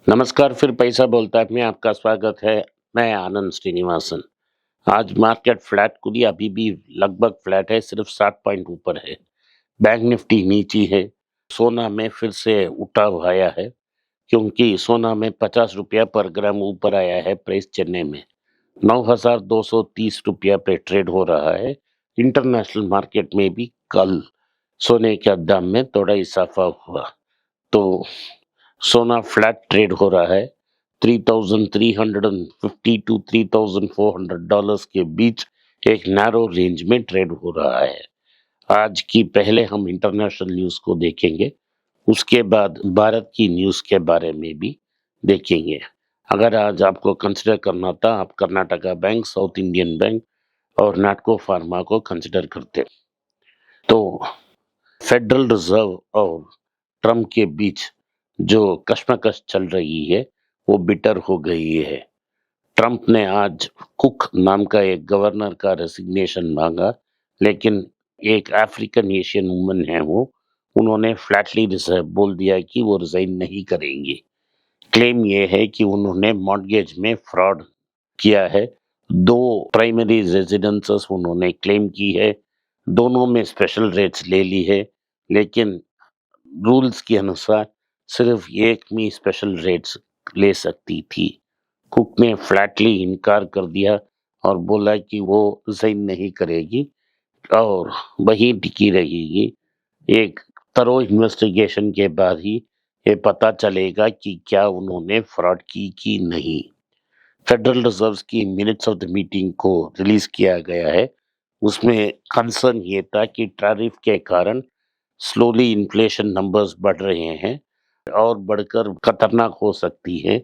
नमस्कार, फिर पैसा बोलता है में आपका स्वागत है। मैं आनंद श्रीनिवासन। आज मार्केट फ्लैट खुली, अभी भी लगभग फ्लैट है, सिर्फ 60 पॉइंट ऊपर है। बैंक निफ्टी नीची है। सोना में फिर से उठाव आया है, क्योंकि सोना में 50 रुपया पर ग्राम ऊपर आया है। प्राइस चेन्नई में 9,230 रुपया पे ट्रेड हो रहा है। इंटरनेशनल मार्केट में भी कल सोने के दाम में थोड़ा इजाफा हुआ, तो सोना फ्लैट ट्रेड हो रहा है। 3,350 टू $3,400 के बीच एक नैरो रेंज में ट्रेड हो रहा है। आज की पहले हम इंटरनेशनल न्यूज को देखेंगे, उसके बाद भारत की न्यूज के बारे में भी देखेंगे। अगर आज आपको कंसिडर करना था, आप Karnataka bank, south Indian bank और नाटको फार्मा को कंसिडर करते। तो फेडरल रिजर्व और ट्रम्प के बीच जो कश्मकश चल रही है वो बिटर हो गई है। ट्रम्प ने आज कुक नाम का एक गवर्नर का रेसिग्नेशन मांगा, लेकिन एक अफ्रीकन एशियन वुमन है वो, उन्होंने फ्लैटली बोल दिया कि वो रिजाइन नहीं करेंगी। क्लेम ये है कि उन्होंने मॉर्गेज में फ्रॉड किया है। दो प्राइमरी रेजिडेंसेस उन्होंने क्लेम की है, दोनों में स्पेशल रेट्स ले ली है, लेकिन रूल्स के अनुसार सिर्फ एक में स्पेशल रेट्स ले सकती थी। कुक ने फ्लैटली इनकार कर दिया और बोला कि वो रिजाइन नहीं करेगी और वही टिकी रहेगी। एक थरो इन्वेस्टिगेशन के बाद ही ये पता चलेगा कि क्या उन्होंने फ्रॉड की कि नहीं। फेडरल रिजर्व की मिनट्स ऑफ द मीटिंग को रिलीज किया गया है। उसमें कंसर्न ये था कि टैरिफ के कारण स्लोली इन्फ्लेशन नंबर्स बढ़ रहे हैं और बढ़कर खतरनाक हो सकती है।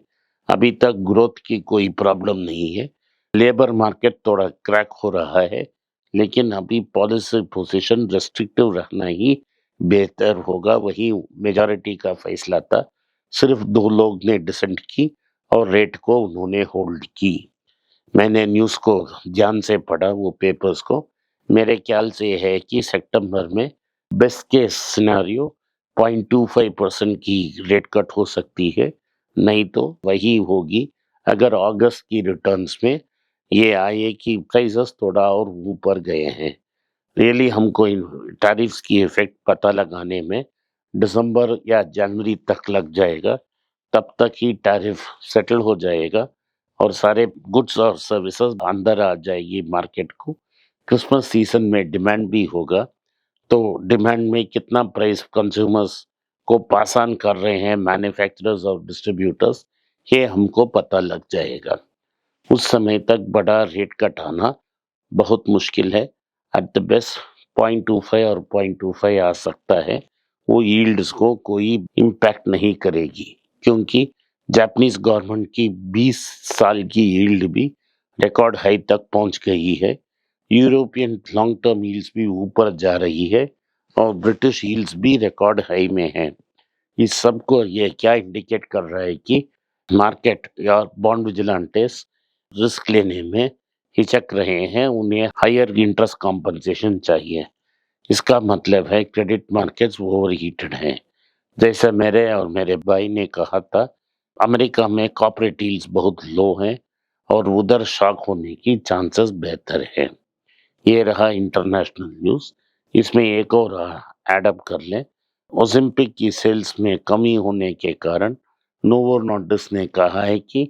अभी तक ग्रोथ की कोई प्रॉब्लम नहीं है। लेबर मार्केट थोड़ा क्रैक हो रहा है, लेकिन अभी पॉलिसी पोजीशन रेस्ट्रिक्टिव रखना ही बेहतर होगा। वही मेजॉरिटी का फैसला था। सिर्फ दो लोग ने डिसेंट की और रेट को उन्होंने होल्ड की। मैंने न्यूज़ को ध्यान से पढ़ा, वो पेपर्स को। मेरे ख्याल से है कि सितंबर में बेस्ट केस सिनेरियो 0.25% की रेट कट हो सकती है, नहीं तो वही होगी। अगर अगस्त की रिटर्न्स में ये आए कि प्राइसेस थोड़ा और ऊपर गए हैं, रियली हमको इन टैरिफ्स की इफेक्ट पता लगाने में दिसंबर या जनवरी तक लग जाएगा। तब तक ही टैरिफ सेटल हो जाएगा और सारे गुड्स और सर्विसेज अंदर आ जाएगी मार्केट को। क्रिसमस सीजन में डिमांड भी होगा, तो डिमांड में कितना प्राइस कंज्यूमर्स को पास ऑन कर रहे हैं मैन्युफैक्चरर्स और डिस्ट्रीब्यूटर्स, ये हमको पता लग जाएगा। उस समय तक बड़ा रेट कट आना बहुत मुश्किल है। एट द बेस्ट 0.25 और 0.25 आ सकता है। वो यील्ड्स को कोई इम्पैक्ट नहीं करेगी, क्योंकि जापानीज गवर्नमेंट की 20 साल की यील्ड भी रिकॉर्ड हाई तक पहुंच गई है। यूरोपियन लॉन्ग टर्म यील्ड्स भी ऊपर जा रही है और ब्रिटिश यील्ड्स भी रिकॉर्ड हाई में है। इस सब को ये क्या इंडिकेट कर रहा है कि मार्केट या बॉन्ड विजिलेंटेस रिस्क लेने में हिचक रहे हैं, उन्हें हायर इंटरेस्ट कॉम्पनसेशन चाहिए। इसका मतलब है क्रेडिट मार्केट्स ओवर हीटेड हैं। जैसे मेरे और मेरे भाई ने कहा था, अमेरिका में कॉर्पोरेट यील्ड्स बहुत लो हैं और उधर शॉक होने की चांसेस बेहतर है। ये रहा इंटरनेशनल न्यूज। इसमें एक और ऐड अप कर लें। ओलंपिक की सेल्स में कमी होने के कारण नोवो नॉर्डिस्क ने कहा है कि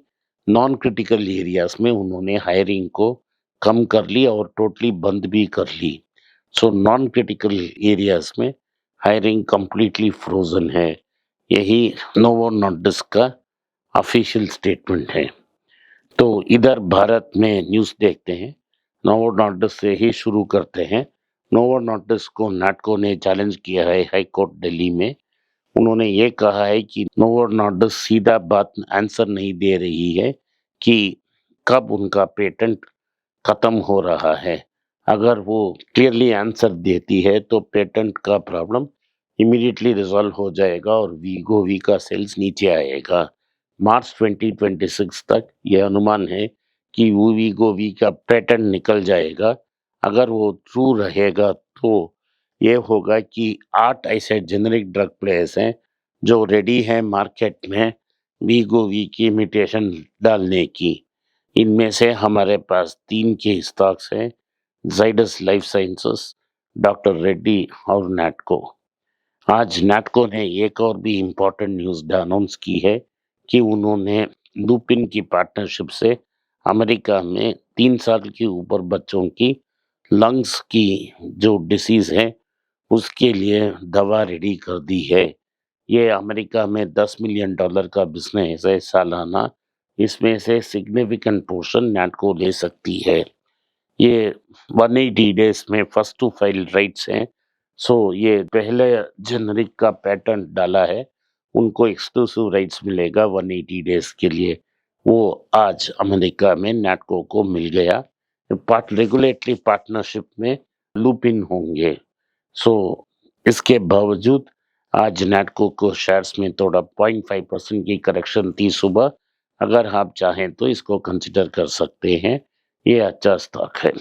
नॉन क्रिटिकल एरियाज में उन्होंने हायरिंग को कम कर ली और टोटली बंद भी कर ली। सो नॉन क्रिटिकल एरियाज में हायरिंग कंप्लीटली फ्रोजन है। यही नोवो नॉर्डिस्क का ऑफिशियल स्टेटमेंट है। तो इधर भारत में न्यूज़ देखते हैं। नोवो नॉर्डिस्क से ही शुरू करते हैं। नोवो नॉर्डिस्क को नाटको ने चैलेंज किया है हाई कोर्ट दिल्ली में। उन्होंने ये कहा है कि नोवो नॉर्डिस्क सीधा बात आंसर नहीं दे रही है कि कब उनका पेटेंट खत्म हो रहा है। अगर वो क्लियरली आंसर देती है तो पेटेंट का प्रॉब्लम इमीडिएटली रिजॉल्व हो जाएगा और वीगो वी का सेल्स नीचे आएगा। मार्च 2026 तक यह अनुमान है कि वो वीगो वी का पेटेंट निकल जाएगा। अगर वो ट्रू रहेगा तो ये होगा कि 8 ऐसे जेनरिक ड्रग प्लेयर्स हैं जो रेडी हैं मार्केट में वीगोवी की इमिटेशन डालने की। इनमें से हमारे पास 3 के स्टॉक्स हैं, Zydus life sciences, doctor Reddy और नैटको। आज नैटको ने एक और भी इम्पोर्टेंट न्यूज़ अनाउंस की है कि उन्होंने लुपिन की पार्टनरशिप से अमेरिका में 3 साल के ऊपर बच्चों की लंग्स की जो डिसीज़ है, उसके लिए दवा रेडी कर दी है। ये अमेरिका में $10 मिलियन का बिज़नेस है सालाना, इसमें से सिग्निफिकेंट पोर्शन नैटको ले सकती है। ये 180 डेज़ में फर्स्ट टू फाइल राइट्स हैं, सो ये पहले जेनरिक का पैटेंट डाला है, उनको एक्सक्लूसिव राइट्स मिलेगा 180 डेज़ के लिए। वो आज अमेरिका में नैटको को मिल गया। रेगुलेटरी पार्टनरशिप में लूप इन होंगे। सो इसके बावजूद आज नैटको को शेयर्स में थोड़ा 0.5% की करेक्शन थी सुबह। अगर आप चाहें तो इसको कंसिडर कर सकते हैं, ये अच्छा स्टॉक है।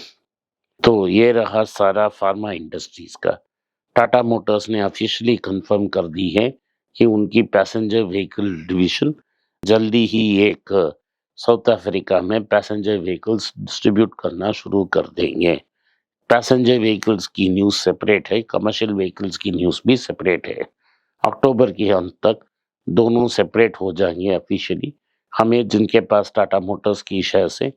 तो ये रहा सारा फार्मा इंडस्ट्रीज का। टाटा मोटर्स ने ऑफिशियली कंफर्म कर दी है कि उनकी पैसेंजर व्हीकल डिवीजन जल्दी ही एक साउथ अफ्रीका में पैसेंजर व्हीकल्स डिस्ट्रीब्यूट करना शुरू कर देंगे। पैसेंजर व्हीकल्स की न्यूज़ सेपरेट है, कमर्शियल व्हीकल्स की न्यूज़ भी सेपरेट है। अक्टूबर के अंत तक दोनों सेपरेट हो जाएंगे ऑफिशियली। हमें जिनके पास टाटा मोटर्स की शेयर से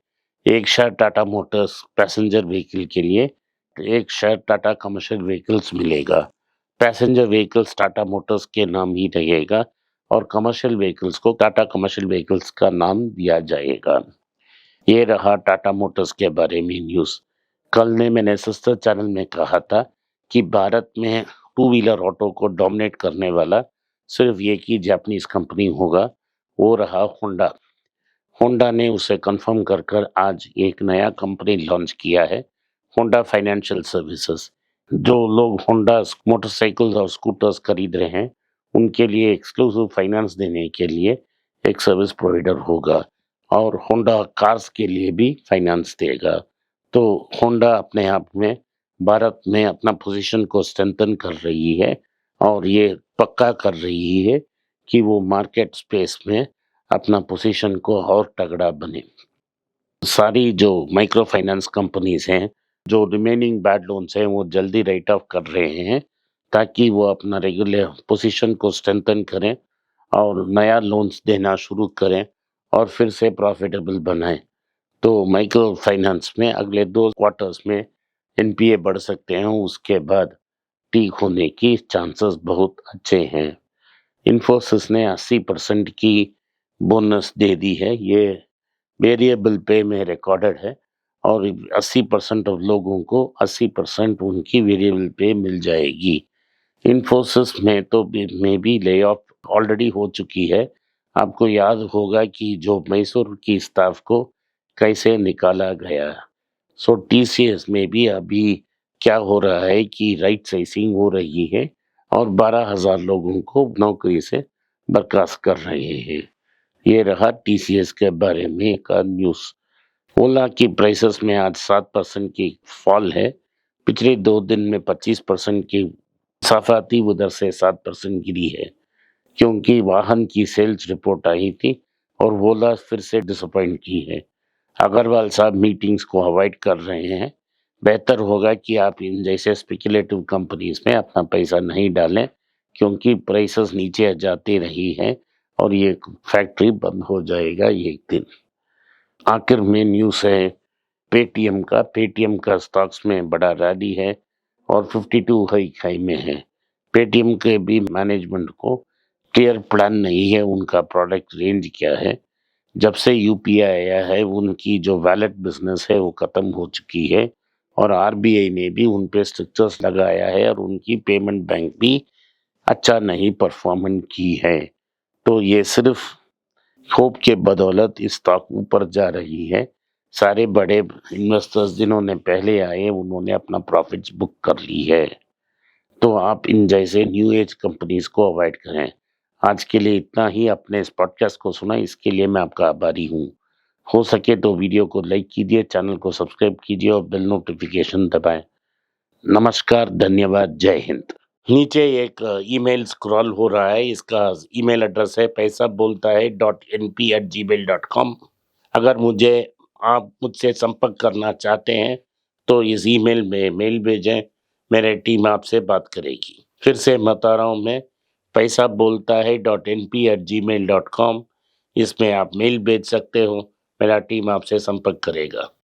एक share Tata Motors passenger vehicle के लिए, एक शेयर टाटा कमर्शियल व्हीकल्स मिलेगा। पैसेंजर व्हीकल्स टाटा मोटर्स के नाम ही रहेगा और कमर्शियल व्हीकल्स को टाटा कमर्शियल व्हीकल्स का नाम दिया जाएगा। ये रहा टाटा मोटर्स के बारे में न्यूज़। कल ने मैंने सिस्टर चैनल में कहा था कि भारत में टू व्हीलर ऑटो को डोमिनेट करने वाला सिर्फ एक ही जापानीज कंपनी होगा, वो रहा होंडा। होंडा ने उसे कंफर्म कर आज एक नया कंपनी लॉन्च किया है, होंडा फाइनेंशियल सर्विसेज। जो लोग होंडा मोटरसाइकिल्स और स्कूटर्स खरीद रहे हैं, उनके लिए एक्सक्लूसिव फाइनेंस देने के लिए एक सर्विस प्रोवाइडर होगा और होंडा कार्स के लिए भी फाइनेंस देगा। तो होंडा अपने आप में भारत में अपना पोजीशन को स्ट्रेंथन कर रही है और ये पक्का कर रही है कि वो मार्केट स्पेस में अपना पोजीशन को और तगड़ा बने। सारी जो माइक्रो फाइनेंस कंपनीज हैं, जो रिमेनिंग बैड लोन्स हैं, वो जल्दी राइट ऑफ कर रहे हैं ताकि वो अपना रेगुलर पोजीशन को स्ट्रेंथन करें और नया लोन्स देना शुरू करें और फिर से प्रॉफिटेबल बनाएं। तो माइक्रो फाइनेंस में अगले 2 क्वार्टर्स में एनपीए बढ़ सकते हैं, उसके बाद ठीक होने की चांसेस बहुत अच्छे हैं। इन्फोसिस ने 80% की बोनस दे दी है, ये वेरिएबल पे में रिकॉर्डेड है और 80% ऑफ लोगों को 80% उनकी वेरिएबल पे मिल जाएगी। इन्फोसिस में तो में भी ले ऑफ ऑलरेडी हो चुकी है। आपको याद होगा कि जो मैसूर की स्टाफ को कैसे निकाला गया। सो टीसीएस में भी अभी क्या हो रहा है कि राइट साइजिंग हो रही है और 12,000 लोगों को नौकरी से बर्खास्त कर रहे हैं। ये रहा टीसीएस के बारे में का न्यूज़। ओला की प्राइसेस में आज 7% की फॉल है। पिछले 2 दिन में 25% की सफाती उधर से 7% गिरी है क्योंकि वाहन की सेल्स रिपोर्ट आई थी और ओला फिर से डिसअपॉइंट की है। अग्रवाल साहब मीटिंग्स को अवॉइड कर रहे हैं। बेहतर होगा कि आप इन जैसे स्पेकुलेटिव कंपनीज में अपना पैसा नहीं डालें क्योंकि प्राइसेस नीचे जाती रही है और ये फैक्ट्री बंद हो जाएगा एक दिन। आखिर में न्यूज़ है पेटीएम का स्टॉक्स में बड़ा रैली है और 52 हाई में है। पेटीएम के भी मैनेजमेंट को क्लियर प्लान नहीं है, उनका प्रोडक्ट रेंज क्या है। जब से यूपीआई आया है उनकी जो वैलेट बिजनेस है वो खत्म हो चुकी है और आरबीआई ने भी उन पे स्ट्रिक्चर्स लगाया है और उनकी पेमेंट बैंक भी अच्छा नहीं परफॉर्मेंस की है। तो ये सिर्फ होप के बदौलत इस स्टॉक ऊपर जा रही है। सारे बड़े इन्वेस्टर्स जिन्होंने पहले आए उन्होंने अपना प्रॉफिट्स बुक कर ली है। तो आप इन जैसे न्यू एज कंपनीज को अवॉइड करें। आज के लिए इतना ही। अपने इस पॉडकास्ट को सुना इसके लिए मैं आपका आभारी हूँ। हो सके तो वीडियो को लाइक कीजिए, चैनल को सब्सक्राइब कीजिए और बेल नोटिफिकेशन दबाएं। नमस्कार, धन्यवाद, जय हिंद। नीचे एक ईमेल स्क्रॉल हो रहा है, इसका ईमेल एड्रेस है पैसा बोलता है .np@gmail.com। अगर आप मुझसे संपर्क करना चाहते हैं तो इस ईमेल में मेल भेजें, मेरी टीम आपसे बात करेगी। फिर से बता रहा हूँ मैं, पैसा बोलता है .np@gmail.com। इसमें आप मेल भेज सकते हो, मेरा टीम आपसे संपर्क करेगा।